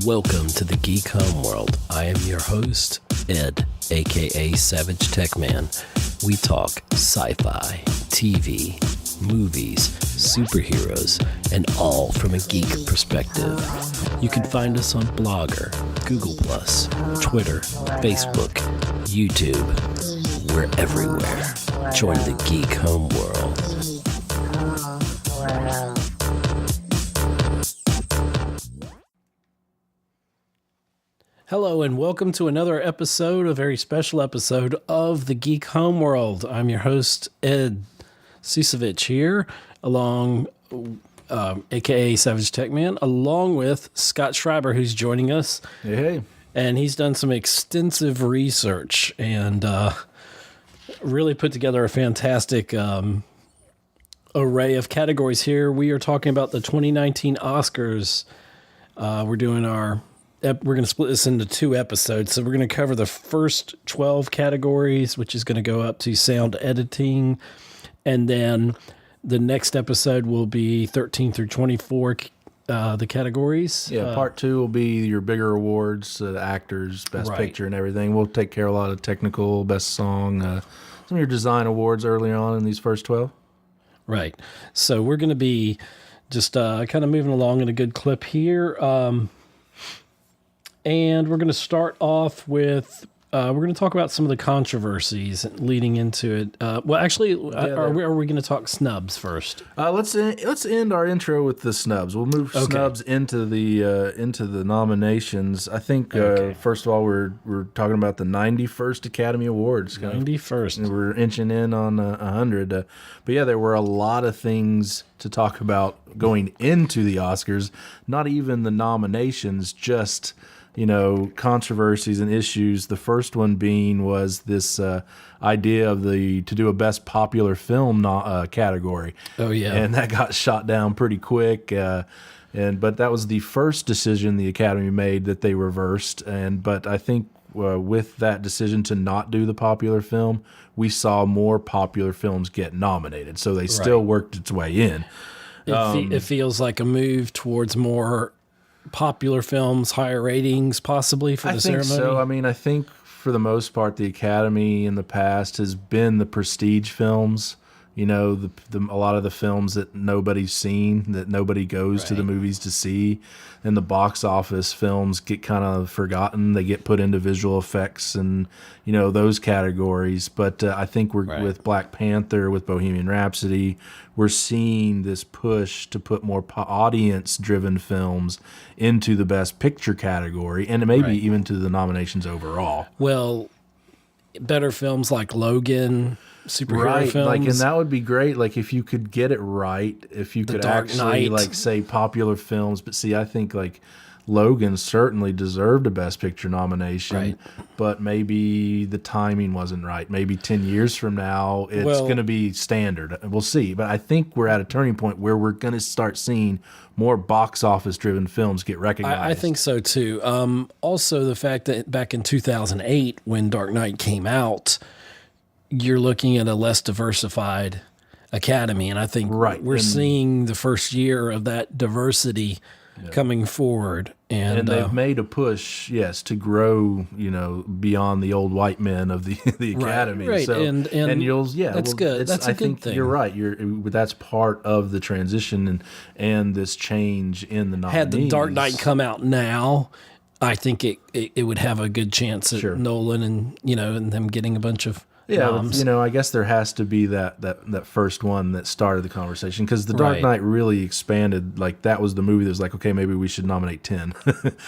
Welcome to the Geek Homeworld. I am your host, Ed, aka SavageTechman. We talk sci-fi, TV, movies, superheroes, and all from a geek perspective. You can find us on Blogger, Google+, Twitter, Facebook, YouTube. We're everywhere. Join the Geek Homeworld. Hello and welcome to another episode, a very special episode of the Geek Homeworld. I'm your host, Ed Ciucevich here, along, aka SavageTechman, along with Scott Schreiber, who's joining us. Hey. And he's done some extensive research and really put together a fantastic array of categories here. We are talking about the 2019 Oscars. We're going to split this into two episodes. So we're going to cover the first 12 categories, which is going to go up to sound editing. And then the next episode will be 13 through 24, the categories. Yeah, part two will be your bigger awards, actors, best picture and everything. We'll take care of a lot of technical, best song, some of your design awards early on in these first 12. Right. So we're going to be just kind of moving along in a good clip here. And we're going to start off with, we're going to talk about some of the controversies leading into it. Are we going to talk snubs first? Let's end our intro with the snubs. We'll move snubs into the nominations. I think first of all we're talking about the 91st Academy Awards. 91st. We're inching in on 100. But yeah, there were a lot of things to talk about going into the Oscars. Not even the nominations, just controversies and issues. The first one was this idea of to do a best popular film category. Oh yeah, and that got shot down pretty quick. But that was the first decision the Academy made that they reversed. But I think with that decision to not do the popular film, we saw more popular films get nominated. So they still worked its way in. It feels like a move towards more popular films, higher ratings, possibly for the ceremony. So. I mean, I think for the most part, the Academy in the past has been the prestige films. A lot of the films that nobody's seen, that nobody goes to the movies to see, and the box office films get kind of forgotten. They get put into visual effects and those categories. But I think with Black Panther, with Bohemian Rhapsody, we're seeing this push to put more audience-driven films into the Best Picture category, and maybe even to the nominations overall. Well, better films like Logan, superhero films, and that would be great. Like if you could get it right, if you could actually say popular films. But see, I think Logan certainly deserved a Best Picture nomination, but maybe the timing wasn't right. Maybe 10 years from now, it's going to be standard. We'll see. But I think we're at a turning point where we're going to start seeing more box office driven films get recognized. I think so too. Also, the fact that back in 2008, when Dark Knight came out, you're looking at a less diversified Academy. And I think we're seeing the first year of that diversity coming forward. And they've made a push, to grow, beyond the old white men of the Academy. Right. So, and that's good. That's a good thing. You're right. That's part of the transition and this change in the nominees. Had the Dark Knight come out now, I think it would have a good chance at Nolan and and them getting a bunch of noms. I guess there has to be that first one that started the conversation, because the Dark Knight really expanded. Like that was the movie that was like, okay, maybe we should nominate 10.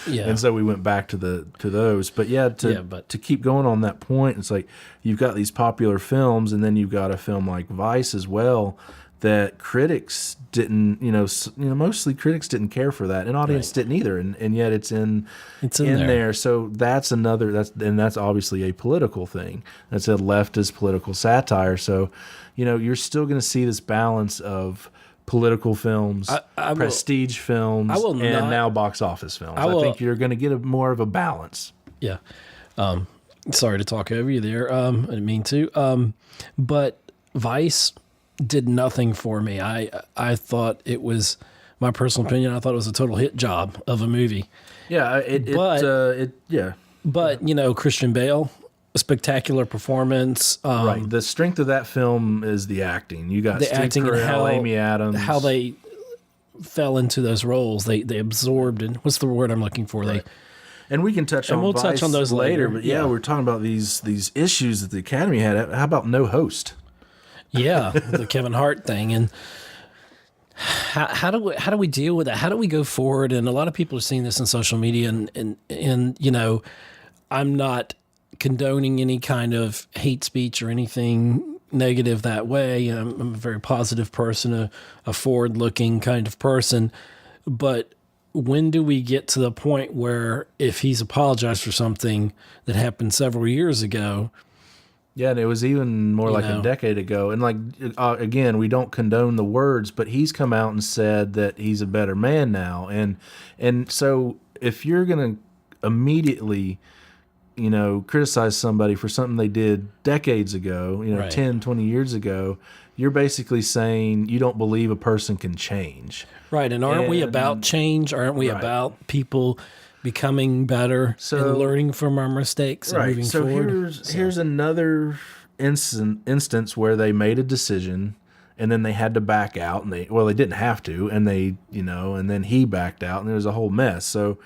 And so we went back to those. But to keep going on that point, it's like you've got these popular films, and then you've got a film like Vice as well, that critics didn't, mostly critics didn't care for that, and audience didn't either, and yet it's in there. So that's obviously a political thing. That's a leftist political satire. So, you're still going to see this balance of political films, prestige films, now box office films. I think you're going to get more of a balance. Yeah. Sorry to talk over you there. I didn't mean to. But Vice did nothing for me. I thought it was my personal opinion, I thought it was a total hit job of a movie. Yeah, But, you know, Christian Bale, a spectacular performance. Right. The strength of that film is the acting. You got the Steve acting and Carell, Amy Adams. how they fell into those roles. They absorbed, and what's the word I'm looking for? Right. And we can touch on we'll Vice touch on those later. But we're talking about these issues that the Academy had. How about no host? Yeah, the Kevin Hart thing. And how do we deal with that? How do we go forward? And a lot of people are seeing this in social media, and you know, I'm not condoning any kind of hate speech or anything negative that way. I'm a very positive person, a forward-looking kind of person. But when do we get to the point where if he's apologized for something that happened several years ago? Yeah, and it was even more like a decade ago. And like, again, we don't condone the words, but he's come out and said that he's a better man now. And so if you're going to immediately, you know, criticize somebody for something they did decades ago, you know, 10, 20 years ago, you're basically saying you don't believe a person can change. Right. And aren't we about change? Aren't we about people becoming better and learning from our mistakes and moving forward? Here's another instance where they made a decision and then they had to back out, and they didn't have to, and they, you know, and then he backed out, and there was a whole mess. So,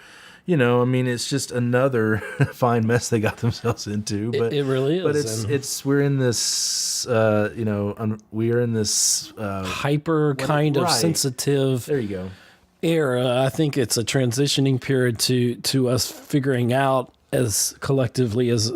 you know, I mean, it's just another fine mess they got themselves into. But it really is. But we're in this, you know, we are in this hyper kind of sensitive. There you go. Era. I think it's a transitioning period to us figuring out as collectively as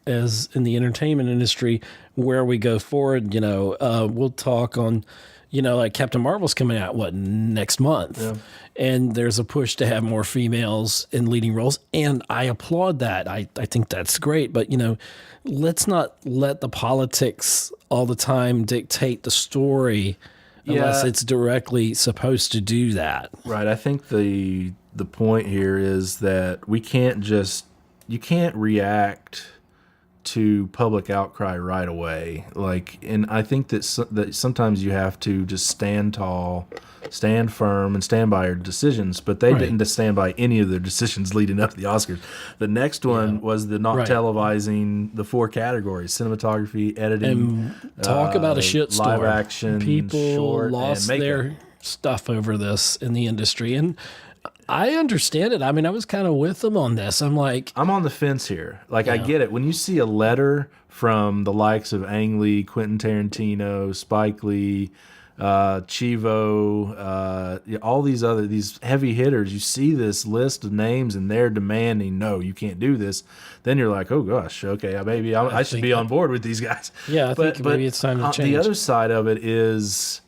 in the entertainment industry where we go forward. You know, we'll talk on, you know, like Captain Marvel's coming out next month, and there's a push to have more females in leading roles, and I applaud that. I think that's great, but you know, let's not let the politics all the time dictate the story. Unless it's directly supposed to do that. Right. I think the point here is that you can't react to public outcry right away. Like, and I think that sometimes you have to just stand tall, stand firm, and stand by your decisions. But they didn't stand by any of their decisions leading up to the Oscars. The next one was the not televising the 4 categories: cinematography, editing, and talk about a shitstorm. Live action, people short, lost and their stuff over this in the industry, and I understand it. I mean, I was kind of with them on this. I'm on the fence here. Like, I get it. When you see a letter from the likes of Ang Lee, Quentin Tarantino, Spike Lee, Chivo, all these heavy hitters, you see this list of names and they're demanding, no, you can't do this. Then you're like, oh gosh, okay, maybe I should be on board with these guys. Yeah, I think maybe it's time to change. The other side of it is,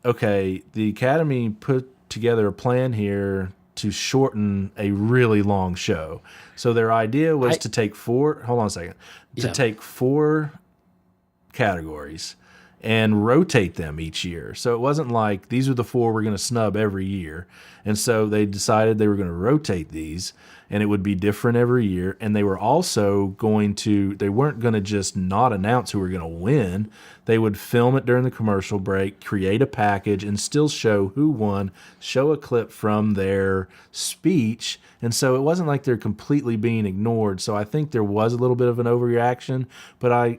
okay, the Academy put together a plan here to shorten a really long show. So their idea was to take 4 categories and rotate them each year. So it wasn't like these are the 4 we're going to snub every year. And so they decided they were going to rotate these, and it would be different every year. And they were also they weren't going to just not announce who were going to win. They would film it during the commercial break, create a package, and still show who won, show a clip from their speech. And so it wasn't like they're completely being ignored. So I think there was a little bit of an overreaction, but I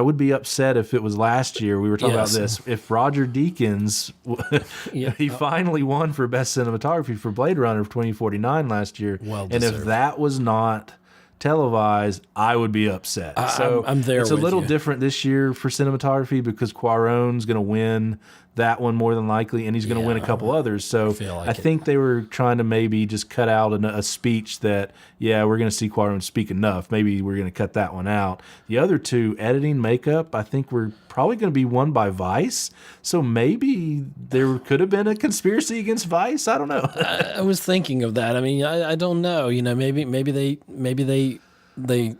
would be upset if it was last year. We were talking about this. If Roger Deakins, he finally won for Best Cinematography for Blade Runner of 2049 last year. Well deserved. And if that was not televised, I would be upset. I'm there. It's a little different this year for cinematography because Cuarón's going to win that one more than likely, and he's going to win a couple others. So I think they were trying to maybe just cut out a speech that, we're going to see Cuarón speak enough. Maybe we're going to cut that one out. The other 2, editing, makeup, I think were probably going to be won by Vice. So maybe there could have been a conspiracy against Vice. I don't know. I was thinking of that. I mean, I don't know. You know, maybe they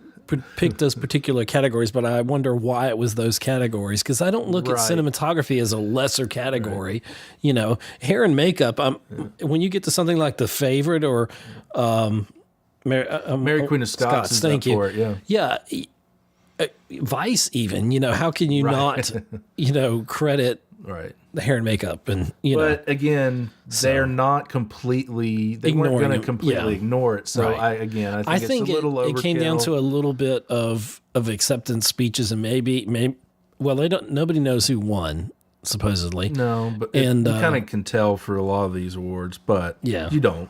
picked those particular categories, but I wonder why it was those categories, because I don't look at cinematography as a lesser category. Right. You know, hair and makeup, when you get to something like The Favorite or Mary Queen of Scots, thank you. For it, Vice even, you know, how can you not, you know, credit Right. the hair and makeup, and But again, they're not completely. They weren't going to completely ignore it. So right. I think it's a little overkill. It came down to a little bit of acceptance speeches, and maybe well, nobody knows who won, supposedly. No, but you kind of can tell for a lot of these awards, but you don't.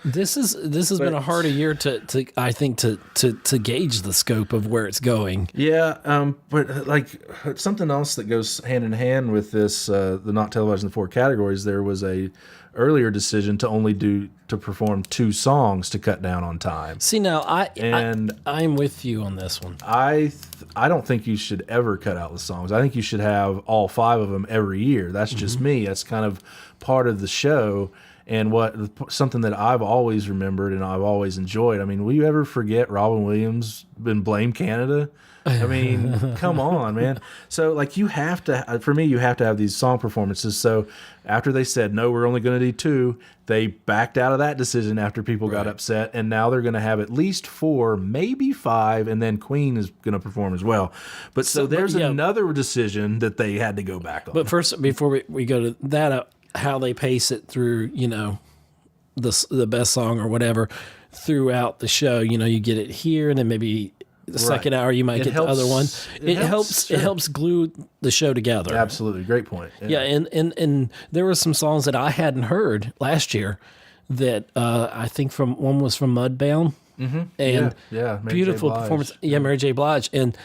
This has been a harder year to I think to gauge the scope of where it's going. Yeah, but like something else that goes hand in hand with this, the not televised in the 4 categories. There was a earlier decision to only perform 2 songs to cut down on time. See, now I'm with you on this one. I don't think you should ever cut out the songs. I think you should have all 5 of them every year. That's just me. That's kind of part of the show. And something that I've always remembered and I've always enjoyed. I mean, will you ever forget Robin Williams in Blame Canada? I mean, come on, man. So, like, you have to have these song performances. So, after they said, no, we're only going to do 2, they backed out of that decision after people got upset. And now they're going to have at least 4, maybe 5, and then Queen is going to perform as well. But so there's another decision that they had to go back on. But first, before we go to that, how they pace it through, the best song or whatever throughout the show. You get it here, and then maybe the second hour you might get the other one. It helps glue the show together. Absolutely, great point. Yeah, and there were some songs that I hadn't heard last year that I think one was from Mudbound. Mm-hmm. And Mary beautiful performance. Yeah, Mary J. Blige. And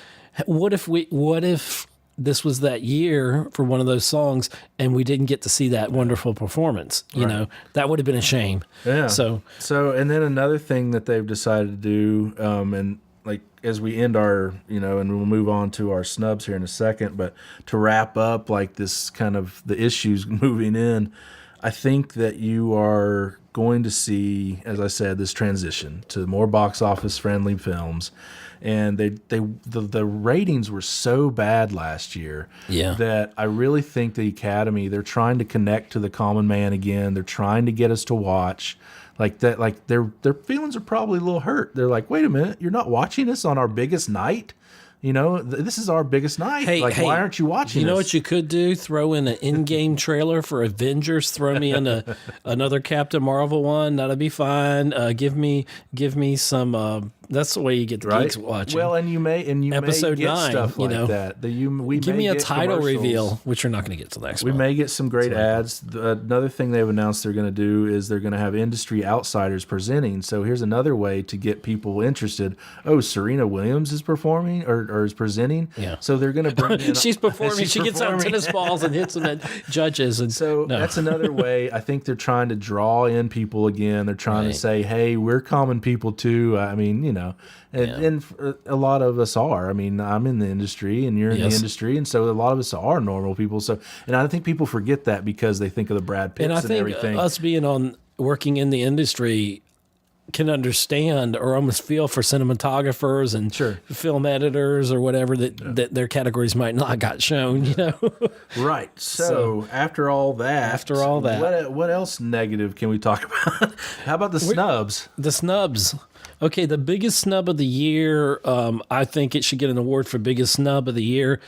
what if this was that year for one of those songs and we didn't get to see that wonderful performance? That would have been a shame. Yeah. So and then another thing that they've decided to do, and like as we end our, and we'll move on to our snubs here in a second, but to wrap up like this kind of the issues moving in, I think that you are going to see, as I said, this transition to more box office friendly films. And the ratings were so bad last year that I really think the Academy, they're trying to connect to the common man again. They're trying to get us to watch like that. Like their feelings are probably a little hurt. They're like, wait a minute, you're not watching us on our biggest night. This is our biggest night. Hey, why aren't you watching? You know what you could do? Throw in an in-game trailer for Avengers. Throw me in another Captain Marvel one. That'd be fine. Give me some. That's the way you get the geeks watching. Well, and you may episode get 9, stuff like that. Give me a title reveal, which you're not going to get till next month. We may get some great ads. Another thing they've announced they're going to do is they're going to have industry outsiders presenting. So here's another way to get people interested. Oh, Serena Williams is performing or is presenting. Yeah. So they're going to bring in. She's performing. She gets out tennis balls and hits them at judges. And so that's another way. I think they're trying to draw in people again. They're trying to say, hey, we're common people too. I mean, and a lot of us are. I mean, I'm in the industry and you're in the industry, and so a lot of us are normal people. So, and I think people forget that because they think of the Brad Pitts and everything. Us being working in the industry can understand or almost feel for cinematographers and film editors or whatever that their categories might not got shown. Right. So after all that, what else negative can we talk about? How about the snubs? The snubs. Okay, the biggest snub of the year, I think it should get an award for biggest snub of the year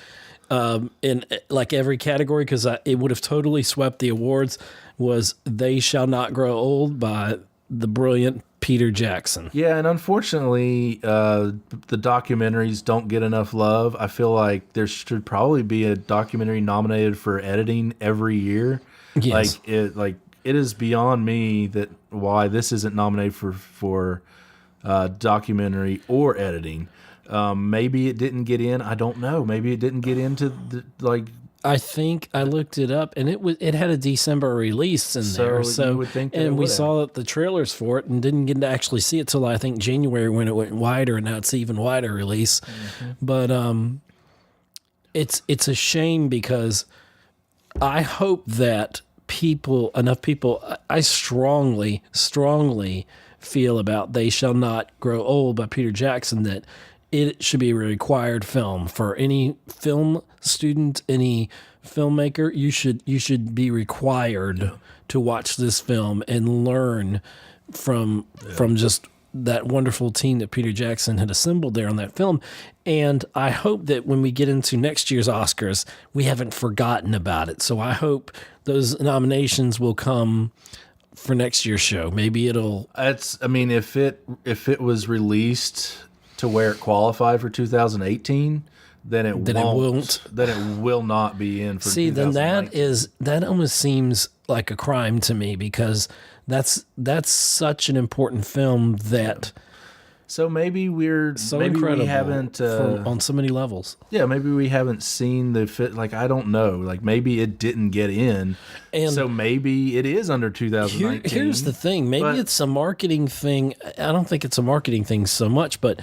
in like every category because it would have totally swept the awards, was They Shall Not Grow Old by the brilliant Peter Jackson. Yeah, and unfortunately, the documentaries don't get enough love. I feel like there should probably be a documentary nominated for editing every year. Yes. It is beyond me that why this isn't nominated for documentary or editing. Maybe it didn't get in. I don't know. Maybe it didn't get into I think I looked it up, and it had a December release in there. So you would think and we saw the trailers for it, and didn't get to actually see it till I think January when it went wider, and now it's even wider release. Mm-hmm. But it's a shame because I hope that enough people. I strongly feel about They Shall Not Grow Old by Peter Jackson that it should be a required film for any film student, any filmmaker. You should be required to watch this film and learn from just that wonderful team that Peter Jackson had assembled there on that film. And I hope that when we get into next year's Oscars, we haven't forgotten about it. So I hope those nominations will come for next year's show. Maybe it'll... I mean, if it was released to where it qualified for 2018, then it won't. Then it will not be in for 2019. Then that almost seems like a crime to me, because that's such an important film that... So maybe incredible we haven't on so many levels. Yeah, maybe we haven't seen the fit. Like, I don't know. Like, maybe it didn't get in, and so maybe it is under 2019. Here's the thing. Maybe it's a marketing thing. I don't think it's a marketing thing so much, but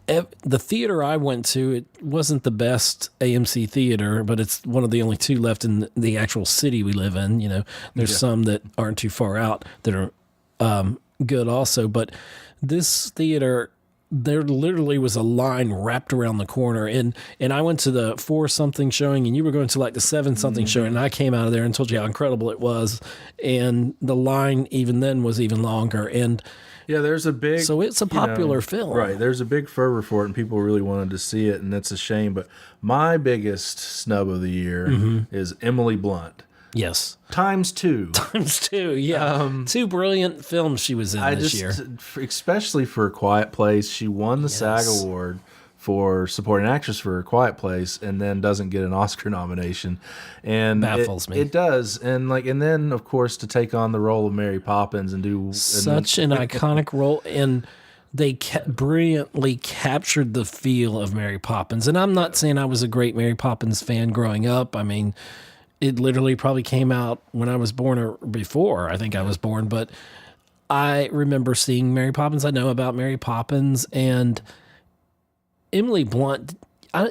the theater I went to, it wasn't the best AMC theater, but it's one of the only two left in the actual city we live in. You know, there's some that aren't too far out that are good also, but this theater, there literally was a line wrapped around the corner, and I went to the 4-something showing, and you were going to like the 7-something showing, and I came out of there and told you how incredible it was, and the line even then was even longer, and yeah, there's a big... So it's a popular film. Right, there's a big fervor for it, and people really wanted to see it, and that's a shame, but my biggest snub of the year is Emily Blunt. Yes. Times 2. Times 2, yeah. 2 brilliant films she was in this year. Especially for A Quiet Place. She won the SAG Award for supporting actress for A Quiet Place, and then doesn't get an Oscar nomination. And baffles me. It does. And then of course to take on the role of Mary Poppins and do such an iconic role, and they brilliantly captured the feel of Mary Poppins. And I'm not saying I was a great Mary Poppins fan growing up. I mean, it literally probably came out when I was born or before I think I was born, but I remember seeing Mary Poppins. I know about Mary Poppins, and Emily Blunt.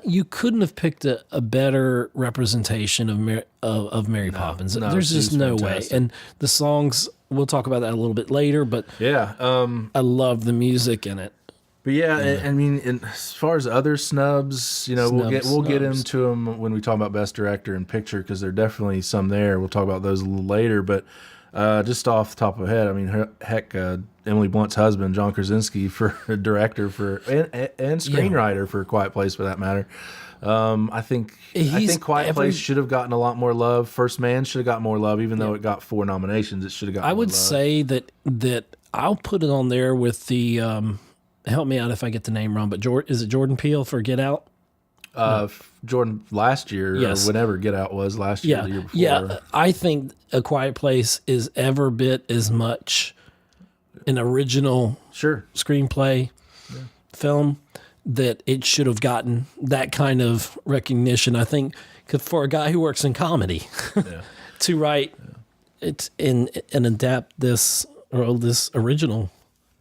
You couldn't have picked a better representation of Mary Poppins. There's just no way. And the songs, we'll talk about that a little bit later, but yeah, I love the music in it. But yeah, I mean, as far as other snubs, you know, we'll get into them when we talk about Best Director and Picture, because there are definitely some there. We'll talk about those a little later. But just off the top of the head, I mean, heck, Emily Blunt's husband, John Krasinski, for a director and screenwriter for A Quiet Place, for that matter. I think Quiet Place should have gotten a lot more love. First Man should have got more love, even though it got 4 nominations. It should have got. I would say that I'll put it on there with the. Help me out if I get the name wrong, but is it Jordan Peele for Get Out? No. Jordan last year, or whenever Get Out was last year, the year before. Yeah, I think A Quiet Place is ever bit as much an original screenplay film that it should have gotten that kind of recognition. I think for a guy who works in comedy to write it and adapt this original.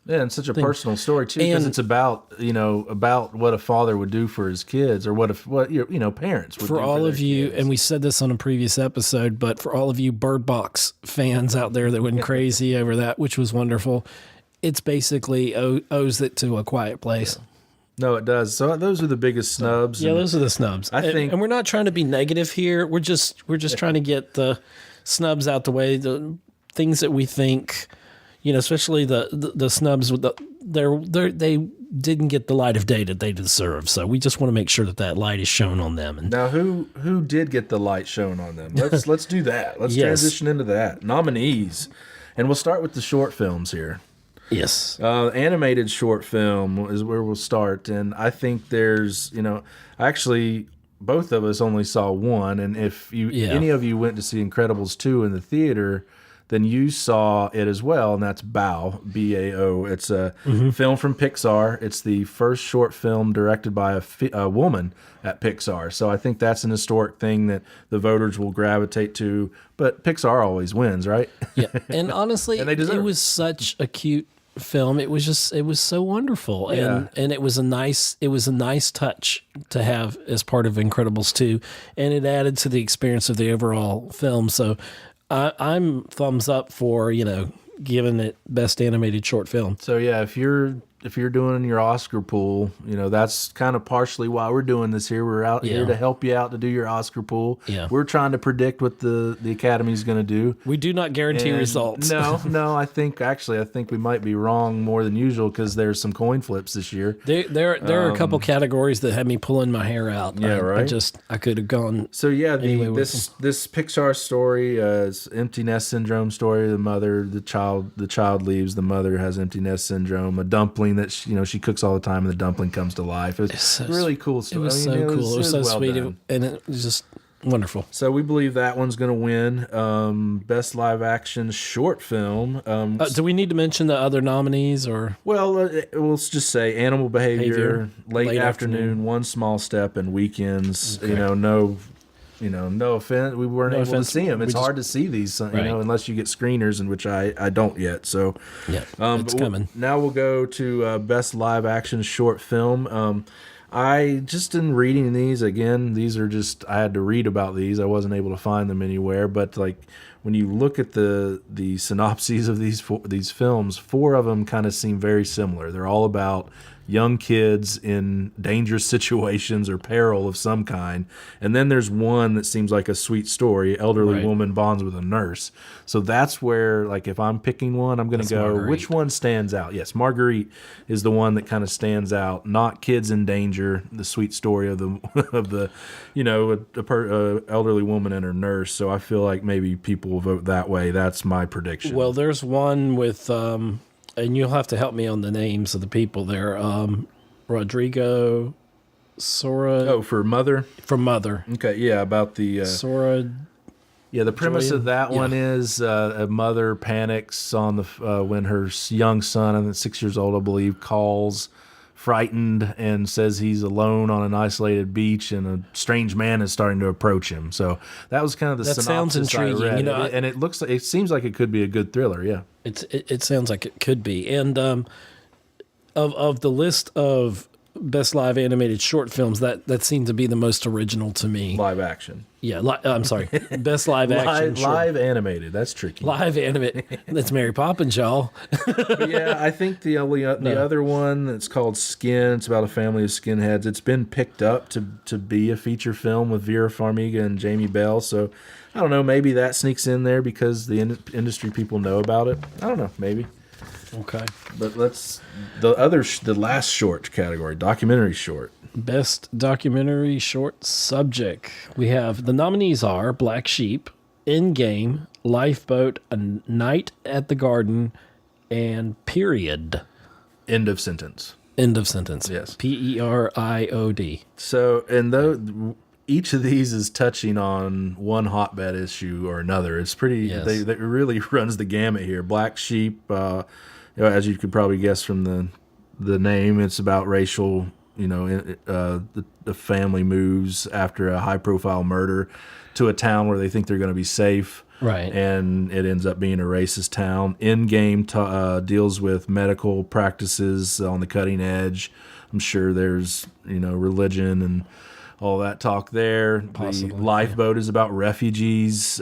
Yeah, and such a personal story too, because it's about what a father would do for his kids, or what parents would do for all of you. Kids. And we said this on a previous episode, but for all of you Bird Box fans out there that went crazy over that, which was wonderful, it's basically owes it to A Quiet Place. Yeah. No, it does. So those are the biggest snubs. Yeah, those are the snubs. I think, and we're not trying to be negative here. We're just trying to get the snubs out the way, the things that we think. You know, especially the snubs with they didn't get the light of day that they deserve. So we just want to make sure that light is shown on them. And now, who did get the light shown on them? Let's do that. Let's transition into that. Nominees, and we'll start with the short films here. Yes, animated short film is where we'll start, and I think there's actually both of us only saw one, and if any of you went to see Incredibles 2 in the theater, then you saw it as well, and that's Bao, B-A-O. It's a film from Pixar. It's the first short film directed by a woman at Pixar. So I think that's an historic thing that the voters will gravitate to. But Pixar always wins, right? Yeah, and honestly, and it was such a cute film. It was so wonderful, and it was a nice touch to have as part of Incredibles 2, and it added to the experience of the overall film. So I'm thumbs up for giving it best animated short film. So yeah, if you're if you're doing your Oscar pool, that's kind of partially why we're doing this here. We're out here to help you out to do your Oscar pool. Yeah. We're trying to predict what the Academy's going to do. We do not guarantee results. No. I think we might be wrong more than usual because there's some coin flips this year. There are a couple categories that had me pulling my hair out. Yeah, right. I could have gone. So yeah, this Pixar story is empty nest syndrome story. The child leaves. The mother has empty nest syndrome. A dumpling that she cooks all the time, and the dumpling comes to life. It's really cool story. It was so cool. It was so sweet, and it was just wonderful. So we believe that one's going to win. Best live action short film. Do we need to mention the other nominees, or? Well, we'll just say Animal Behavior, Late Afternoon, One Small Step, and Weekends. Okay. No offense. We weren't able to see them. It's hard to see these, unless you get screeners, in which I don't yet. So yeah, it's coming. Now we'll go to best live action short film. I just in reading these again. These are just I had to read about these. I wasn't able to find them anywhere. But when you look at the synopses of these films, 4 of them kind of seem very similar. They're all about young kids in dangerous situations or peril of some kind. And then there's one that seems like a sweet story. Elderly woman bonds with a nurse. So that's where, if I'm picking one, I'm going to go, Marguerite. Which one stands out? Yes, Marguerite is the one that kind of stands out. Not Kids in Danger, the sweet story of the elderly woman and her nurse. So I feel like maybe people will vote that way. That's my prediction. Well, there's one with... and you'll have to help me on the names of the people there. Rodrigo Sora. Oh, for Mother? For Mother. Okay, yeah, about the... Sora... Yeah, the premise of that one is a mother panics on when her young son, I think 6 years old, I believe, calls frightened and says he's alone on an isolated beach and a strange man is starting to approach him. So that was kind of the synopsis sounds intriguing. I read. And it seems like it could be a good thriller, yeah. It sounds like it could be. And of the list of best live animated short films, that seemed to be the most original to me. Live action. Yeah, I'm sorry. Best live action. Live animated. That's tricky. Live animated. That's Mary Poppins, y'all. But yeah, I think the other one that's called Skin. It's about a family of skinheads. It's been picked up to be a feature film with Vera Farmiga and Jamie Bell. So I don't know. Maybe that sneaks in there because the industry people know about it. I don't know. Maybe. Okay. But the last short category, documentary short. Best documentary short subject. We have the nominees are Black Sheep, Endgame, Lifeboat, A Night at the Garden, and Period. End of sentence. End of sentence. Yes. Period. So, and though each of these is touching on one hotbed issue or another, it's pretty. Yes. They really runs the gamut here. Black Sheep, as you could probably guess from the name, it's about racial. The family moves after a high-profile murder to a town where they think they're going to be safe. Right. And it ends up being a racist town. Endgame deals with medical practices on the cutting edge. I'm sure there's, religion and all that talk there. Possibly, the Lifeboat is about refugees.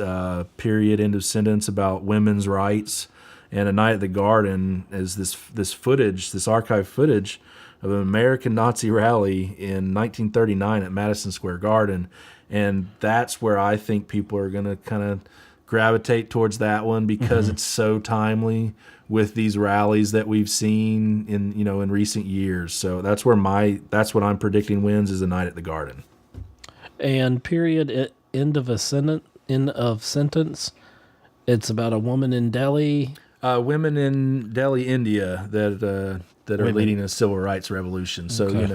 Period. End of sentence about women's rights. And A Night at the Garden is this footage, this archive footage of an American Nazi rally in 1939 at Madison Square Garden. And that's where I think people are going to kind of gravitate towards that one because it's so timely with these rallies that we've seen in recent years. So that's what I'm predicting wins is A Night at the Garden. And Period, end of sentence. It's about a woman in Delhi. Women in Delhi, India that are leading a civil rights revolution. So, okay.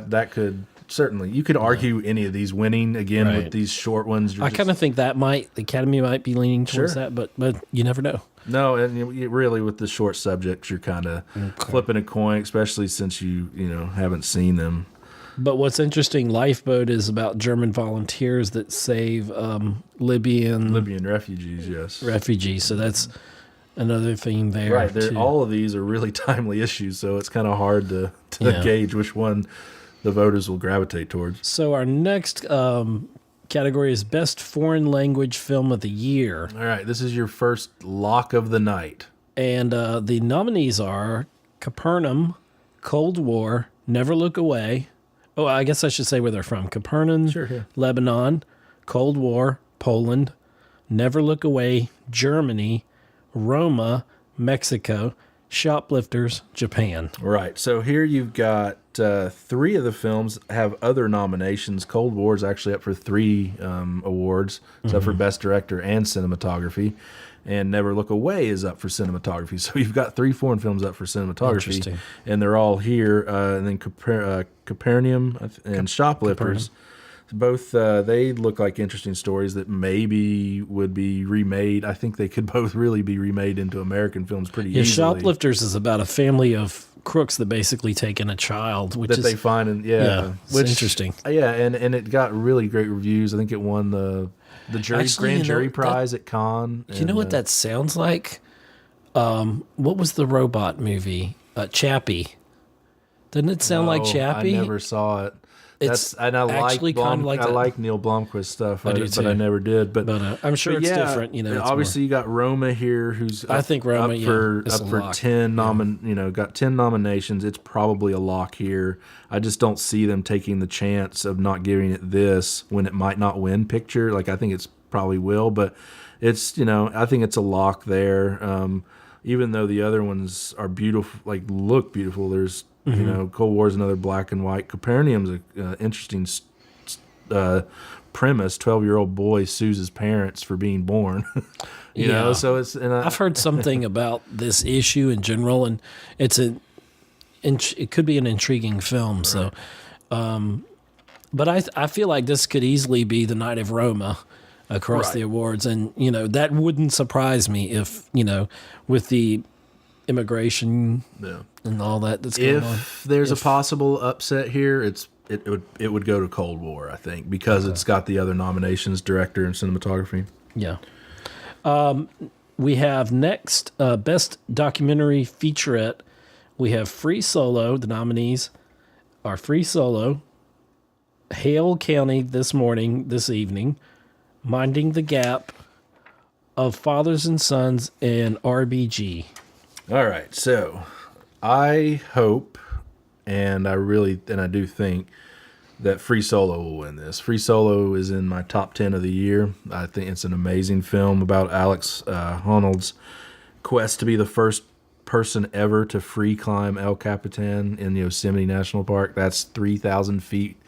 That could certainly, you could argue any of these winning again with these short ones. I kind of think the Academy might be leaning towards that, but you never know. No, and really with the short subjects, you're kind of flipping a coin, especially since you haven't seen them. But what's interesting, Lifeboat is about German volunteers that save Libyan refugees, yes. Refugees, so that's another theme there. Right, all of these are really timely issues, so it's kind of hard to gauge which one the voters will gravitate towards. So our next category is Best Foreign Language Film of the Year. All right, this is your first lock of the night. And the nominees are Capernaum, Cold War, Never Look Away. Oh, I guess I should say where they're from. Capernaum, Sure, yeah. Lebanon, Cold War, Poland, Never Look Away, Germany, Roma, Mexico, Shoplifters, Japan. Right. So here you've got 3 of the films have other nominations. Cold War is actually up for 3 awards. It's up for Best Director and Cinematography. And Never Look Away is up for cinematography. So you've got 3 foreign films up for cinematography. And they're all here. And then Capernaum and Shoplifters. Both, they look like interesting stories that maybe would be remade. I think they could both really be remade into American films pretty easily. Shoplifters is about a family of crooks that basically take in a child, which they find, and which interesting. Yeah, and it got really great reviews. I think it won the grand jury prize at Cannes. You know what that sounds like? What was the robot movie? Chappie. Doesn't it sound like Chappie? I never saw it. It's I actually kind of like I like Neil Blomquist stuff, I do but I never did. But I'm sure it's different. Obviously, you got Roma here, who's I think Roma up for 10 got 10 nominations. It's probably a lock here. I just don't see them taking the chance of not giving it this when it might not win picture. Like I think it's probably will, but it's I think it's a lock there. Even though the other ones are beautiful, like look beautiful. There's Cold War is another black and white. Capernaum's an interesting premise. 12-year-old boy sues his parents for being born. you know, so it's. I've heard something about this issue in general, and it could be an intriguing film. Right. So, but I feel like this could easily be the Night of Roma across the awards, and that wouldn't surprise me if with the immigration and all that's going on. If there's a possible upset here, it would go to Cold War, I think, because it's got the other nominations, director and cinematography. Yeah. We have next Best Documentary Featurette. We have Free Solo. The nominees are Free Solo, Hale County this evening, Minding the Gap, Of Fathers and Sons, and RBG. All right, so I hope, and I do think that Free Solo will win this. Free Solo is in my top 10 of the year. I think it's an amazing film about Alex Honnold's quest to be the first person ever to free climb El Capitan in Yosemite National Park. That's 3,000 feet,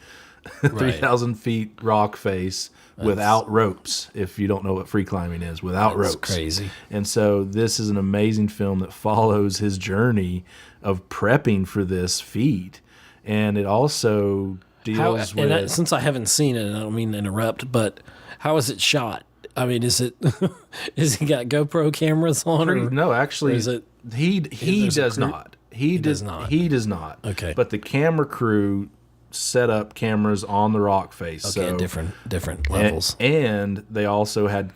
3,000 feet rock face. Without ropes, if you don't know what free climbing is, without ropes. Crazy. And so this is an amazing film that follows his journey of prepping for this feat. And it also deals with... And since I haven't seen it, and I don't mean to interrupt, but how is it shot? I mean, is it he got GoPro cameras on? No, actually, he does not. He does not. Okay. But the camera crew set up cameras on the rock face. Okay, so, different levels. And they also had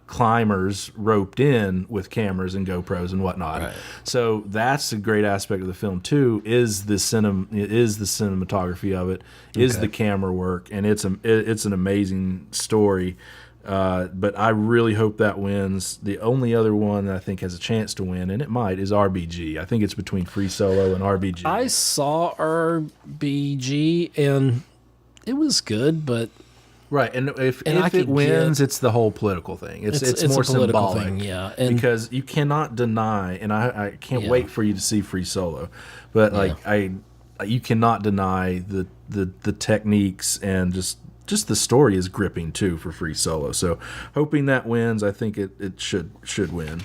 climbers roped in with cameras and GoPros and whatnot. Right. So that's a great aspect of the film too. Is the cinematography of it? Is the camera work? And it's an amazing story. But I really hope that wins. The only other one that I think has a chance to win, and it might, is RBG. I think it's between Free Solo and RBG. I saw RBG, and it was good, but... Right, and if it wins, it's the whole political thing. It's more symbolic. Thing, yeah. Because you cannot deny, and I can't wait for you to see Free Solo, but you cannot deny the techniques and just the story is gripping too for Free Solo. So hoping that wins, I think it should win.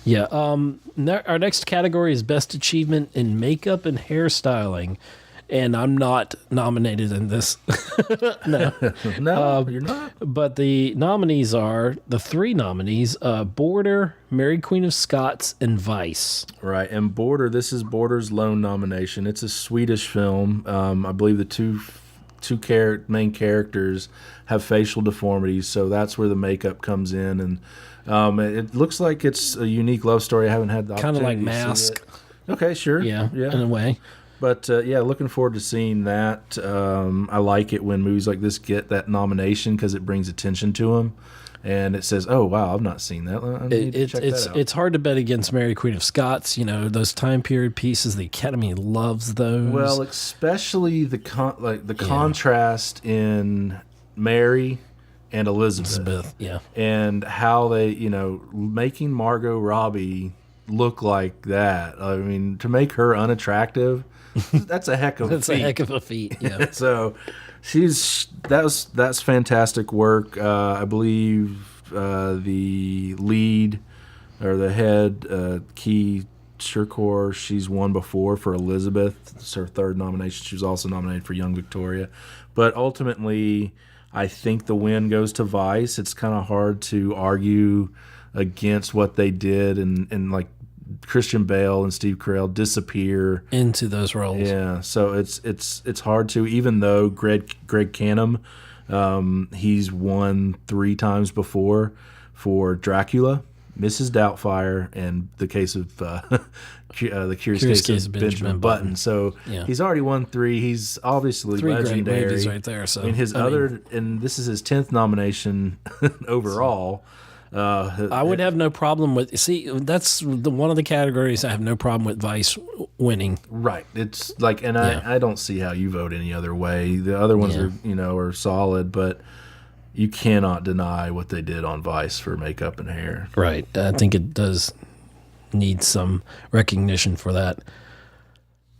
Yeah. Our next category is Best Achievement in Makeup and Hairstyling. And I'm not nominated in this. No. No, you're not. But the nominees are, the 3 nominees, Border, Mary Queen of Scots, and Vice. Right, and Border, this is Border's lone nomination. It's a Swedish film. I believe the two main characters have facial deformities, so that's where the makeup comes in. And it looks like it's a unique love story. I haven't had the opportunity kind of like Mask. Okay, sure. Yeah, in a way. But, looking forward to seeing that. I like it when movies like this get that nomination because it brings attention to them. and it says, "Oh wow, I've not seen that." I need to check that out. It's hard to bet against Mary Queen of Scots. You know, those time period pieces. The Academy loves those. Well, especially the contrast in Mary and Elizabeth, yeah, and how they, making Margot Robbie look like that. I mean, to make her unattractive, that's a heck of a feat. That's a heck of a feat. Yeah. So that's fantastic work. I believe the lead or the head Key Shirkor, she's won before for Elizabeth. It's her third nomination. She was also nominated for Young Victoria, but ultimately, I think the win goes to Vice. It's kind of hard to argue against what they did, and like Christian Bale and Steve Carell disappear into those roles. Yeah, so it's hard to, even though Greg Canham, he's won 3 times before for Dracula, Mrs. Doubtfire, and the case of the Curious Case of Benjamin Button. So he's already won 3. He's obviously 3 legendary. great movies right there. So I mean, and this is his 10th nomination overall. I would have no problem with. See, that's one of the categories I have no problem with Vice winning. Right. It's like, and I don't see how you vote any other way. The other ones are solid, but you cannot deny what they did on Vice for makeup and hair. Right. I think it does need some recognition for that.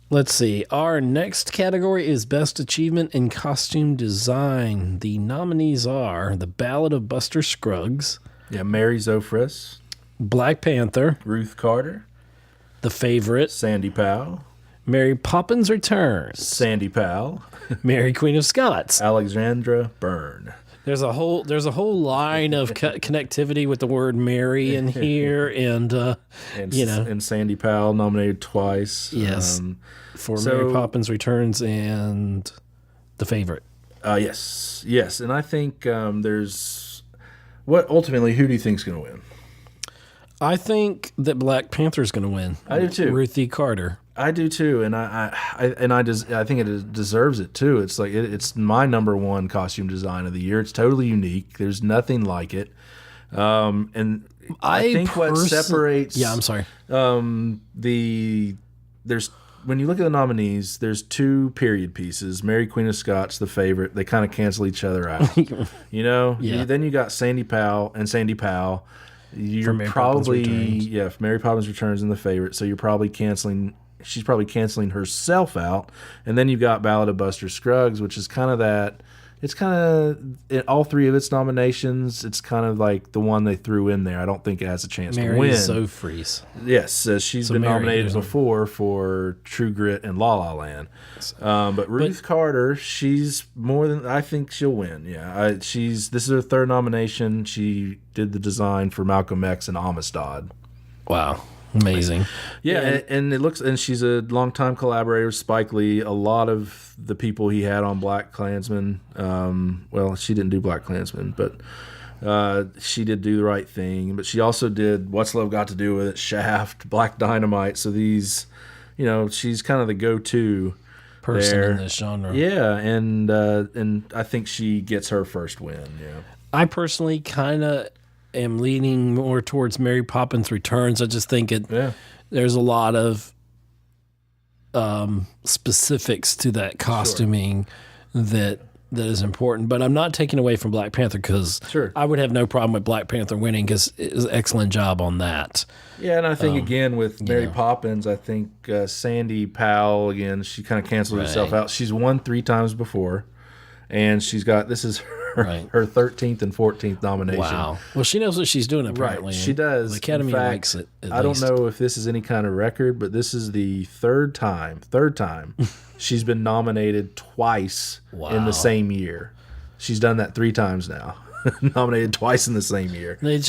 Let's see. Our next category is Best Achievement in Costume Design. The nominees are The Ballad of Buster Scruggs. Yeah, Mary Zofris, Black Panther, Ruth Carter, The Favorite, Sandy Powell, Mary Poppins Returns, Sandy Powell, Mary Queen of Scots, Alexandra Byrne. There's a whole line of connectivity with the word Mary in here, and Sandy Powell nominated twice. Yes, for Mary Poppins Returns and The Favorite. Yes, and I think there's. Ultimately, who do you think is going to win? I think that Black Panther is going to win. I do too. Ruthie Carter. I do too, and I think it deserves it too. It's like it's my number 1 costume design of the year. It's totally unique. There's nothing like it. And I think what separates. Yeah, I'm sorry. When you look at the nominees, there's 2 period pieces. Mary Queen of Scots, The Favorite. They kind of cancel each other out. Then you got Sandy Powell. You're probably for Mary Poppins Returns and The Favorite. So you're probably canceling. She's probably canceling herself out. And then you've got Ballad of Buster Scruggs, which is kind of that. It's kind of all 3 of its nominations. It's kind of like the one they threw in there. I don't think it has a chance to win. Mary Zofries. Yes, she's been nominated before for True Grit and La La Land. But Ruth Carter, she's more than. I think she'll win. Yeah, this is her 3rd nomination. She did the design for Malcolm X and Amistad. Wow. Amazing. Yeah, and it looks, and she's a longtime collaborator with Spike Lee. A lot of the people he had on Black Klansman, she didn't do Black Klansman, but she did Do the Right Thing. But she also did What's Love Got to Do with It, Shaft, Black Dynamite. So these, she's kind of the go-to person in this genre. Yeah, and I think she gets her first win. Yeah, I personally kind of am leaning more towards Mary Poppins Returns. I just think there's a lot of specifics to that costuming that is important. But I'm not taking away from Black Panther because I would have no problem with Black Panther winning because it was an excellent job on that. Yeah, and I think again with Mary Poppins, I think Sandy Powell, again, she kind of canceled herself out. She's won 3 times before, and she's got, this is her 13th and 14th nomination. Wow. Well, she knows what she's doing, apparently. Right. She does. The Academy likes it. I don't know if this is any kind of record, but this is the third time she's been nominated twice in the same year. She's done that 3 times now. Nominated twice in the same year. They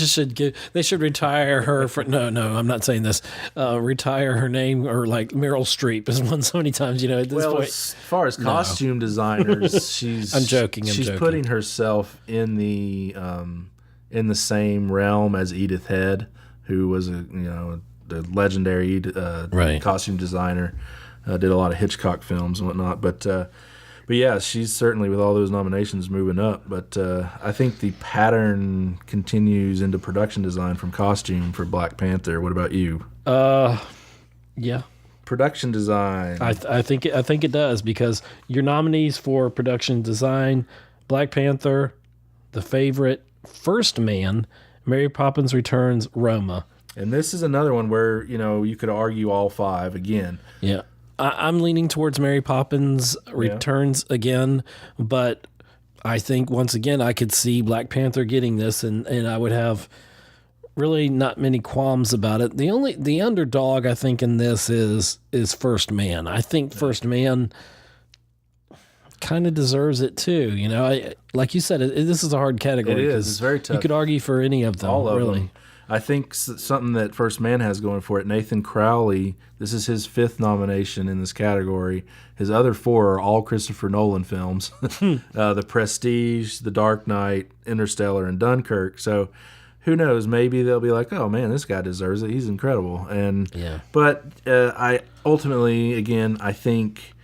should retire her for no, I'm not saying this. Retire her name, or like Meryl Streep has won so many times. At this point. As far as costume designers, she's. I'm joking. She's putting herself in the same realm as Edith Head, who was the legendary costume designer. Did a lot of Hitchcock films and whatnot, but But yeah, she's certainly, with all those nominations, moving up. But I think the pattern continues into production design from costume for Black Panther. What about you? Yeah. Production design. I think it does, because your nominees for production design: Black Panther, The Favorite, First Man, Mary Poppins Returns, Roma. And this is another one where, you could argue all 5 again. Yeah. I'm leaning towards Mary Poppins Returns again, but I think once again I could see Black Panther getting this, and I would have really not many qualms about it. The underdog I think in this is First Man. I think First Man kind of deserves it too. Like you said, this is a hard category. It is. It's very tough. You could argue for any of them. All of really. them. I think something that First Man has going for it, Nathan Crowley, this is his 5th nomination in this category. His other 4 are all Christopher Nolan films. The Prestige, The Dark Knight, Interstellar, and Dunkirk. So who knows? Maybe they'll be like, oh, man, this guy deserves it. He's incredible. But I ultimately, again, I think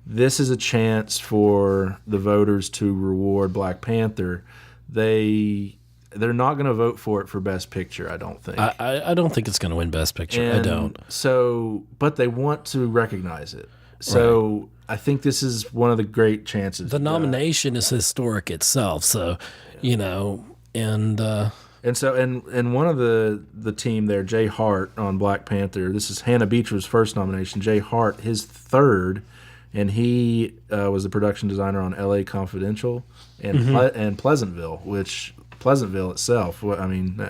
this is a chance for the voters to reward Black Panther. They're not going to vote for it for Best Picture, I don't think. I don't think it's going to win Best Picture. I don't. So, but they want to recognize it. So I think this is one of the great chances. The nomination is historic itself. So, and one of the team there, Jay Hart on Black Panther. This is Hannah Beecher's first nomination. Jay Hart, his 3rd, and he was the production designer on L.A. Confidential and Pleasantville, which Pleasantville itself, I mean,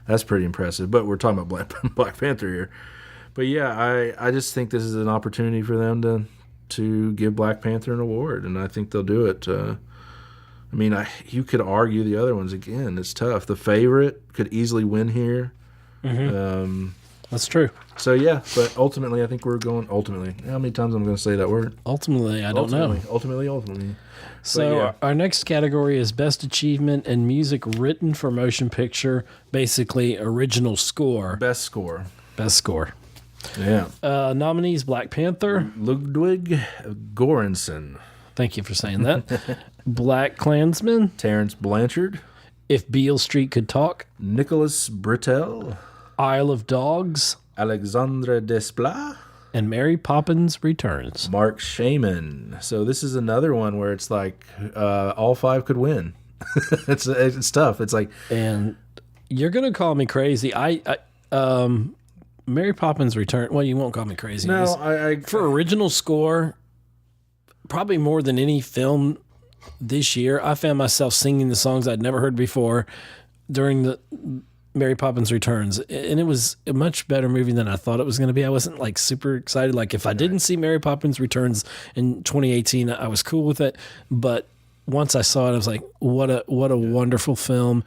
that's pretty impressive. But we're talking about Black Panther here. But yeah, I just think this is an opportunity for them to give Black Panther an award, and I think they'll do it. You could argue the other ones again. It's tough. The Favorite could easily win here. That's true. So yeah, but ultimately, I think we're going. Ultimately, how many times I'm going to say that word? Ultimately, I don't know. Ultimately. So yeah. Our next category is Best Achievement in Music Written for Motion Picture, basically original score. Best score. Yeah. Nominees: Black Panther, Ludwig Göransson. Thank you for saying that. Black Klansman, Terrence Blanchard. If Beale Street Could Talk, Nicholas Britell. Isle of Dogs, Alexandre Desplat. And Mary Poppins Returns, Mark Shaman. So this is another one where it's like all 5 could win. It's tough. It's like, and you're gonna call me crazy. Mary Poppins Return. Well, you won't call me crazy. No, I for original score, probably more than any film this year, I found myself singing the songs I'd never heard before during the Mary Poppins Returns, and it was a much better movie than I thought it was going to be. I wasn't like super excited. Like if I didn't see Mary Poppins Returns in 2018, I was cool with it. But once I saw it, I was like, what a wonderful film.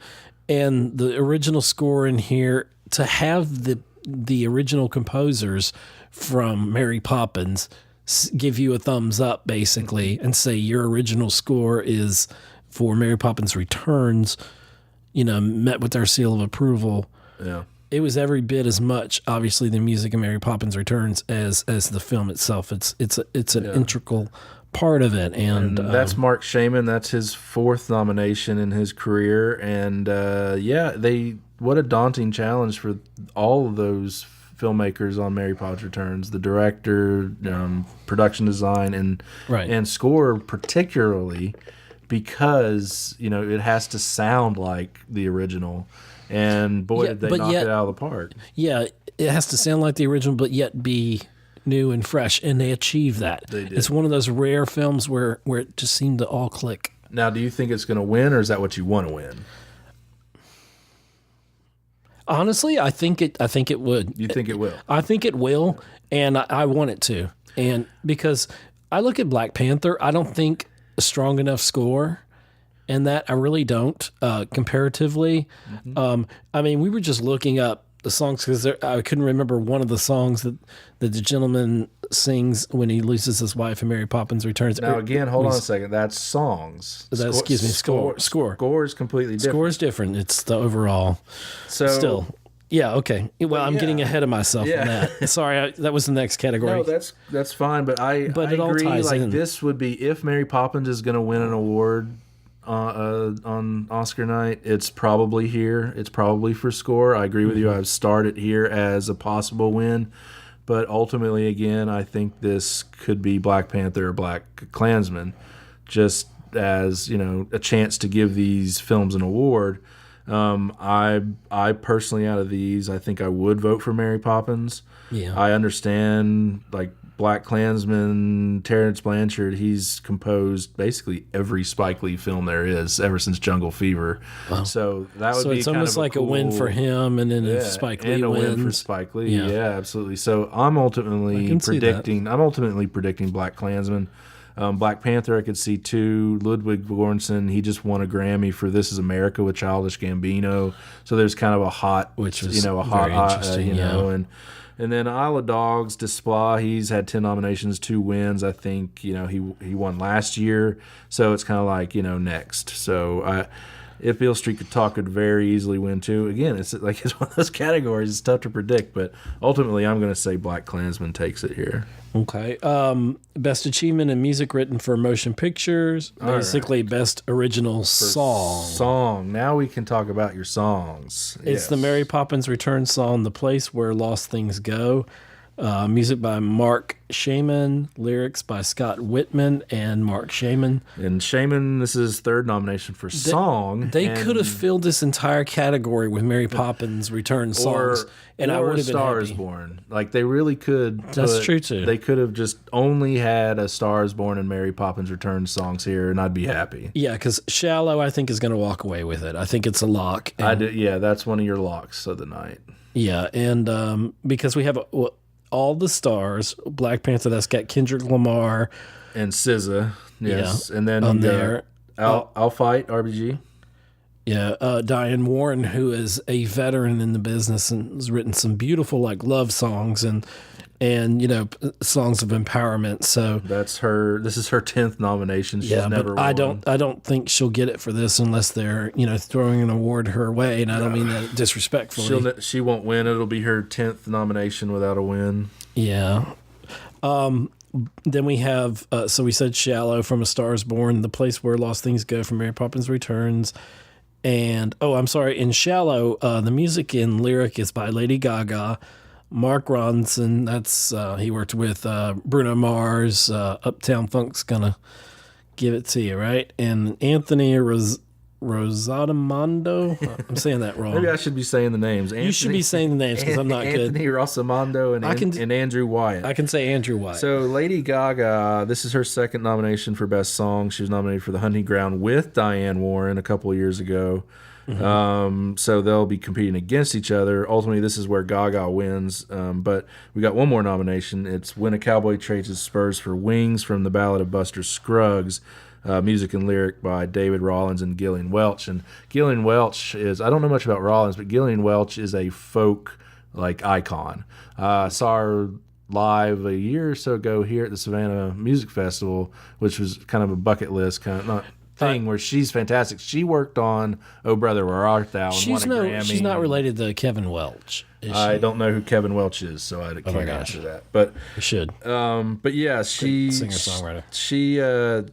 And the original score in here, to have the original composers from Mary Poppins give you a thumbs up basically and say your original score is for Mary Poppins Returns, met with our seal of approval. Yeah. It was every bit as much, obviously, the music of Mary Poppins Returns as the film itself. It's an integral part of it. And that's Mark Shaman. That's his 4th nomination in his career. And what a daunting challenge for all of those filmmakers on Mary Poppins Returns, the director, production design, and score particularly, because it has to sound like the original, and boy did they knock it out of the park. Yeah, it has to sound like the original, but yet be new and fresh, and they achieve that. They did. It's one of those rare films where it just seemed to all click. Now, do you think it's going to win, or is that what you want to win? Honestly, I think it would. You think it will? I think it will, and I want it to. And because I look at Black Panther, I don't think a strong enough score, and that I really don't comparatively. Mm-hmm. We were just looking up the songs because I couldn't remember one of the songs that the gentleman sings when he loses his wife in Mary Poppins Returns. Now, again, hold on a second. That's songs. Score is completely different. Score is different. It's the overall. So still, Yeah, okay. Well, I'm getting ahead of myself on that. Sorry, that was the next category. No, that's fine, but I it agree. all ties in. This would be, if Mary Poppins is going to win an award on Oscar night, it's probably here. It's probably for score. I agree with you. I've started here as a possible win, but ultimately, again, I think this could be Black Panther or Black Klansman, just as a chance to give these films an award. I personally, out of these, I think I would vote for Mary Poppins. Yeah, I understand, like, Black Klansman, Terrence Blanchard, he's composed basically every Spike Lee film there is ever since Jungle Fever. Wow. So that would be it's almost like a win for him, and then if Spike Lee wins, win for Spike Lee. Yeah, absolutely. So I'm ultimately predicting Black Klansman. Black Panther, I could see too. Ludwig Göransson, he just won a Grammy for "This Is America" with Childish Gambino. So there's kind of a hot, and then Isle of Dogs, Desplat, he's had 10 nominations, 2 wins. I think he won last year, so it's kind of like next. So if Beale Street Could Talk could very easily win too. Again, it's one of those categories. It's tough to predict, but ultimately, I'm going to say Black Klansman takes it here. Okay. Best achievement in music written for motion pictures. Basically, best original song. Now we can talk about your songs. It's the Mary Poppins Return song, "The Place Where Lost Things Go." Music by Mark Shaman, lyrics by Scott Whitman and Mark Shaman. And Shaman, this is his 3rd nomination for song. They could have filled this entire category with Mary Poppins Return songs, and I would have been happy. Star is Born. Like, they really could. That's true too. They could have just only had A Star is Born and Mary Poppins Return songs here, and I'd be happy. Yeah, because Shallow, I think, is going to walk away with it. I think it's a lock. That's one of your locks of the night. Yeah, and because we have all the stars, Black Panther, that's got Kendrick Lamar and SZA, yes, and then on there. I'll Fight, RBG. Yeah, Diane Warren, who is a veteran in the business and has written some beautiful love songs and songs of empowerment. So that's her. This is her 10th nomination. She's never won. I don't think she'll get it for this unless they're throwing an award her way, and I don't mean that disrespectfully. She won't win. It'll be her 10th nomination without a win. Yeah. Then we have so we said Shallow from A Star Is Born, The Place Where Lost Things Go from Mary Poppins Returns. And in Shallow, the music and lyric is by Lady Gaga. Mark Ronson, that's he worked with Bruno Mars. Uptown Funk's gonna give it to you, right? And Anthony Rosamondo. I'm saying that wrong. Maybe I should be saying the names. You should be saying the names because I'm not good. Anthony Rosamondo and Andrew Wyatt. I can say Andrew Wyatt. So Lady Gaga, this is her 2nd nomination for Best Song. She was nominated for The Hunting Ground with Diane Warren a couple of years ago. Mm-hmm. So they'll be competing against each other. Ultimately, this is where Gaga wins. But we got one more nomination. It's When a Cowboy Trades His Spurs for Wings from the Ballad of Buster Scruggs. Music and lyric by David Rawlins and Gillian Welch. And Gillian Welch is, I don't know much about Rawlins, but Gillian Welch is a folk icon. I saw her live a year or so ago here at the Savannah Music Festival, which was kind of a bucket list thing where she's fantastic. She worked on "Oh Brother, Where Art Thou" and won a Grammy. She's not related to Kevin Welch. I don't know who Kevin Welch is, so I can't answer that. But you should. But yeah, singer-songwriter.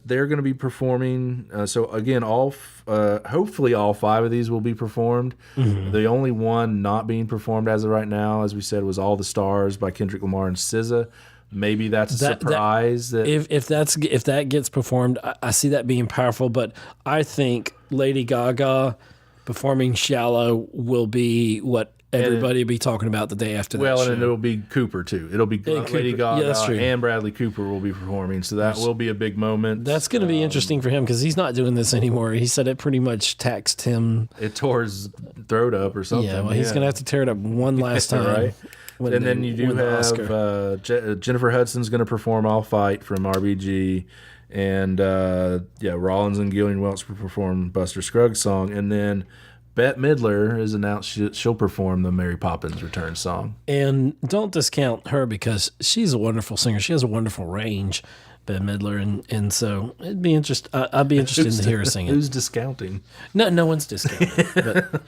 They're going to be performing. So again, hopefully all 5 of these will be performed. Mm-hmm. The only one not being performed as of right now, as we said, was "All the Stars" by Kendrick Lamar and SZA. Maybe that's a surprise. If that gets performed, I see that being powerful. But I think Lady Gaga performing "Shallow" will be what everybody will be talking about the day after that. Well, and it'll be Cooper too. It'll be Lady Gaga and Bradley Cooper will be performing, so that will be a big moment. That's going to be interesting for him because he's not doing this anymore. He said it pretty much taxed him. It tore his throat up or something. Yeah, well, he's going to have to tear it up one last time. Right. And then you do have Jennifer Hudson's going to perform "I'll Fight" from RBG. And Rollins and Gillian Welch will perform Buster Scruggs' song. And then Bette Midler has announced she'll perform the Mary Poppins Return song. And don't discount her because she's a wonderful singer. She has a wonderful range. Bette Midler, and so it'd be I'd be interested to hear her sing it. Who's discounting? No one's discounting. But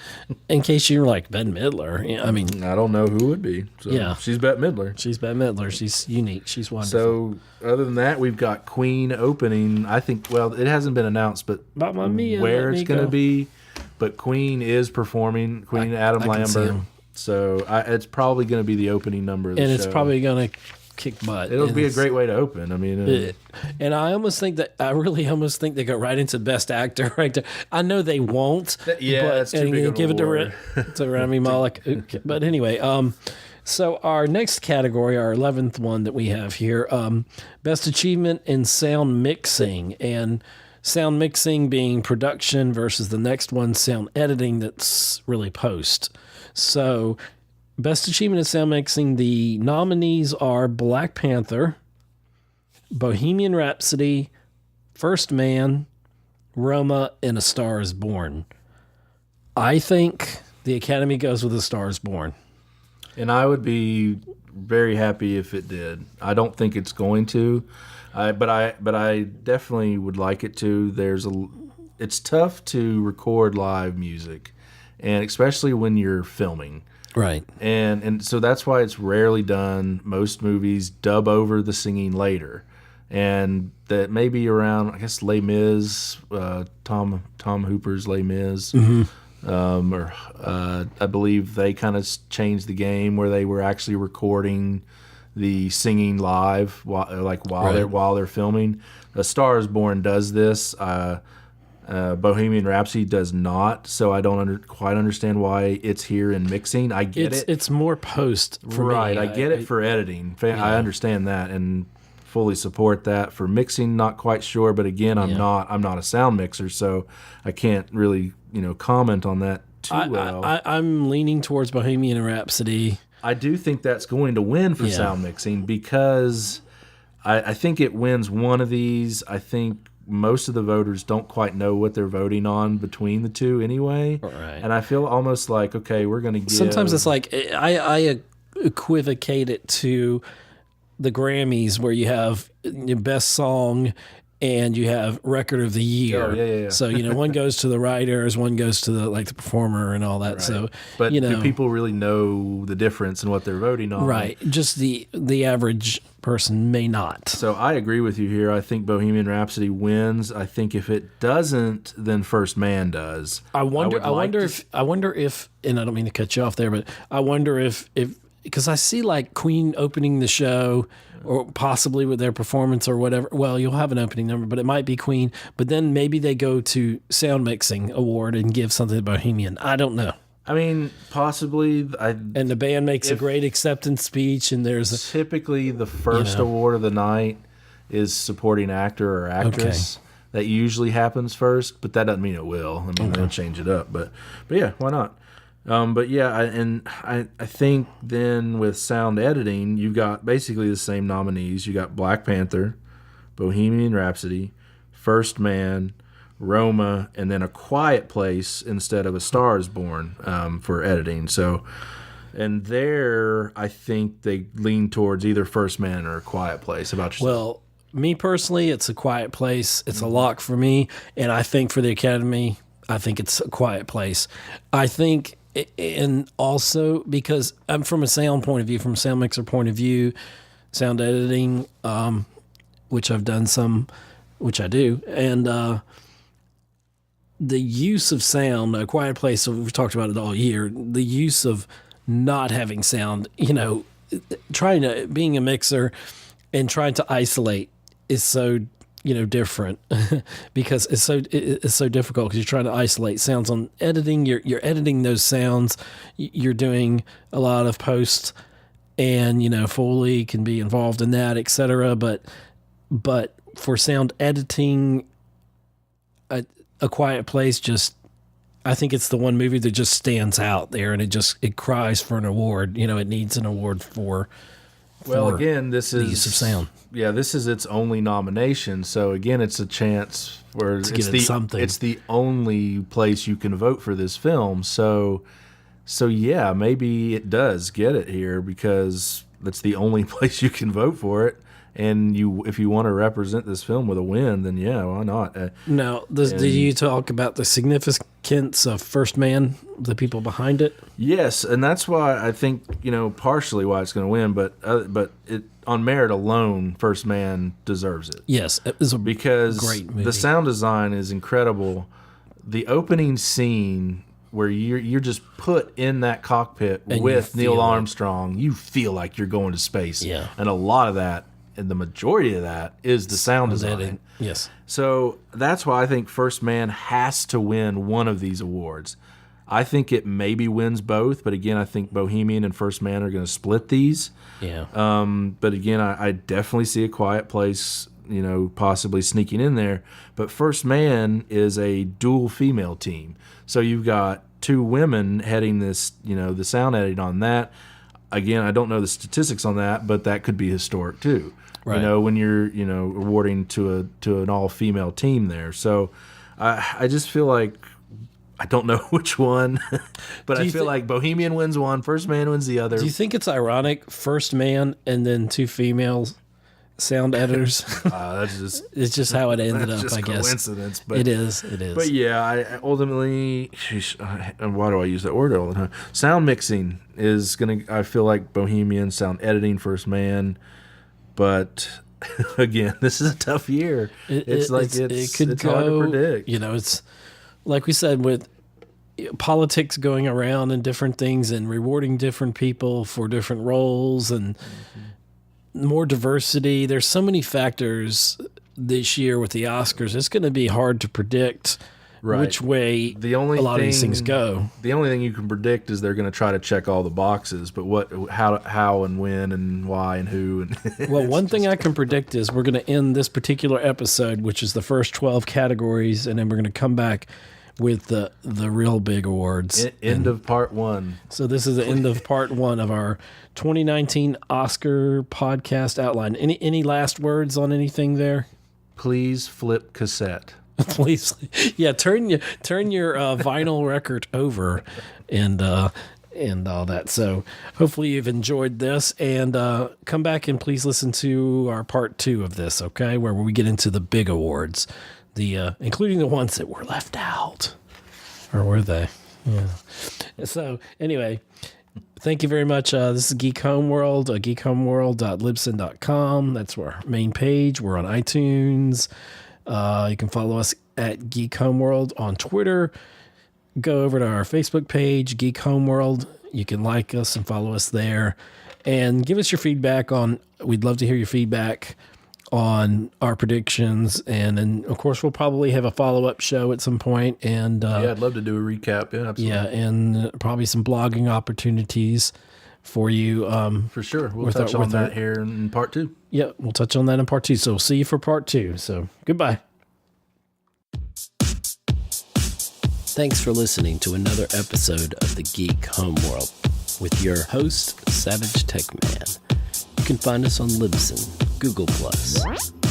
in case you're like Bette Midler, I mean, I don't know who would be. So yeah, she's Bette Midler. She's Bette Midler. She's unique. She's wonderful. So other than that, we've got Queen opening. I think. Well, it hasn't been announced, but Mamma Mia, where it's going to be. But Queen is performing. Queen Adam Lambert. So it's probably going to be the opening number of the show. And it's probably going to kick butt. It'll be a great way to open. I mean, and I really almost think they go right into Best Actor right there. I know they won't. That's too big of give an award. it to Rami Malek. But anyway, so our next category, our 11th one that we have here, Best Achievement in Sound Mixing, and sound mixing being production versus the next one, sound editing, that's really post. So Best Achievement in Sound Mixing, the nominees are Black Panther, Bohemian Rhapsody, First Man, Roma, and A Star is Born. I think the Academy goes with A Star is Born. And I would be very happy if it did. I don't think it's going to, but I definitely would like it to. It's tough to record live music, and especially when you're filming. Right. And so that's why it's rarely done. Most movies dub over the singing later. And that maybe around, I guess, Les Mis, Tom Hooper's Les Mis, I believe they kind of changed the game where they were actually recording the singing live while they're filming. A Star is Born does this. Bohemian Rhapsody does not, so I don't quite understand why it's here in mixing. I get it. It's more post for me. Right, I get it for editing. I understand that and fully support that. For mixing, not quite sure, but again, I'm not a sound mixer, so I can't really comment on that too well. I'm leaning towards Bohemian Rhapsody. I do think that's going to win for sound mixing because I think it wins one of these. I think most of the voters don't quite know what they're voting on between the two anyway. Right. And I feel almost like, okay, we're going to give... Sometimes it's like, I equivocate it to the Grammys where you have your best song and you have record of the year. Oh, yeah. So, one goes to the writers, one goes to the performer and all that. Right. So, but do people really know the difference in what they're voting on? Right. Just the average person may not. So I agree with you here. I think Bohemian Rhapsody wins. I think if it doesn't, then First Man does. I wonder if, and I don't mean to cut you off there, but I wonder if because I see like Queen opening the show, or possibly with their performance or whatever. Well, you'll have an opening number, but it might be Queen. But then maybe they go to Sound Mixing Award and give something to Bohemian. I don't know. I mean, possibly. And the band makes a great acceptance speech, and there's typically the first award of the night is supporting actor or actress. Okay. That usually happens first, but that doesn't mean it will. I mean, they'll change it up, but yeah, why not? I think then with sound editing, you got basically the same nominees. You got Black Panther, Bohemian Rhapsody, First Man, Roma, and then A Quiet Place instead of A Star is Born for editing. So, and there, I think they lean towards either First Man or A Quiet Place. About yourself? Well, me personally, it's A Quiet Place. It's a lock for me, and I think for the Academy, I think it's A Quiet Place. I think... And also because I'm from a sound point of view, from a sound mixer point of view, sound editing, which I've done some, which I do, and the use of sound, A Quiet Place, we've talked about it all year, the use of not having sound, being a mixer and trying to isolate is so different because it's so difficult because you're trying to isolate sounds on editing. You're editing those sounds. You're doing a lot of post, and Foley can be involved in that, etc. But for sound editing, A Quiet Place I think it's the one movie that just stands out there, and it cries for an award. It needs an award for. Well, again, this is the use of sound. Yeah, this is its only nomination. So again, it's a chance where it's the only place you can vote for this film. So yeah, maybe it does get it here because that's the only place you can vote for it. And if you want to represent this film with a win, then yeah, why not? Now, do you talk about the significance of First Man, the people behind it? Yes, and that's why I think, partially why it's going to win, but it, on merit alone, First Man deserves it. Yes, it was because great movie. The sound design is incredible. The opening scene where you're just put in that cockpit and with Neil Armstrong, you feel like you're going to space. Yeah. And a lot of that, and the majority of that, is the sound design. Yes. So that's why I think First Man has to win one of these awards. I think it maybe wins both, but again, I think Bohemian and First Man are going to split these. Yeah. But again, I definitely see A Quiet Place, possibly sneaking in there. But First Man is a dual female team. So you've got two women heading this, the sound editing on that. Again, I don't know the statistics on that, but that could be historic too. Right. When you're, awarding to an all-female team there. So I just feel like I don't know which one, but I feel like Bohemian wins one, First Man wins the other. Do you think it's ironic, First Man and then two female sound editors? It's just how it ended up, I guess. Coincidence, but it is. But yeah, I ultimately, and why do I use that word all the time? Sound mixing is gonna. I feel like Bohemian, sound editing, First Man, but again, this is a tough year. It's hard to predict. It's like we said, with politics going around and different things and rewarding different people for different roles and more diversity. There's so many factors this year with the Oscars. It's going to be hard to predict which way a lot of these things go. The only thing you can predict is they're going to try to check all the boxes, but how and when and why and who. And well, one thing I can predict is we're going to end this particular episode, which is the first 12 categories, and then we're going to come back with the real big awards. End of part one. So this is the end of part one of our 2019 Oscar podcast outline. Any last words on anything there? Please flip cassette. Please, yeah. Turn your vinyl record over, and all that. So hopefully you've enjoyed this, and come back and please listen to our part 2 of this. Okay, where we get into the big awards. Including the ones that were left out. Or were they? Yeah. So, anyway, thank you very much. This is Geek Homeworld, geekhomeworld.libsyn.com. That's our main page. We're on iTunes. You can follow us at Geek Homeworld on Twitter. Go over to our Facebook page, Geek Homeworld. You can like us and follow us there. And give us your feedback we'd love to hear your feedback on our predictions, and then of course we'll probably have a follow-up show at some point, and I'd love to do a recap. Yeah, absolutely. Yeah, and probably some blogging opportunities for you. For sure, we'll touch on that here in part 2. Yeah, we'll touch on that in part 2. So we'll see you for part 2. So goodbye. Thanks for listening to another episode of the Geek Homeworld with your host, SavageTechman. You can find us on Libsyn, Google+.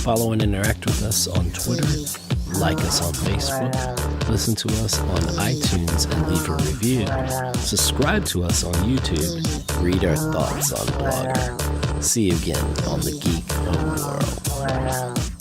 Follow and interact with us on Twitter. Like us on Facebook. Listen to us on iTunes and leave a review. Subscribe to us on YouTube. Read our thoughts on Blogger. See you again on the Geek Homeworld.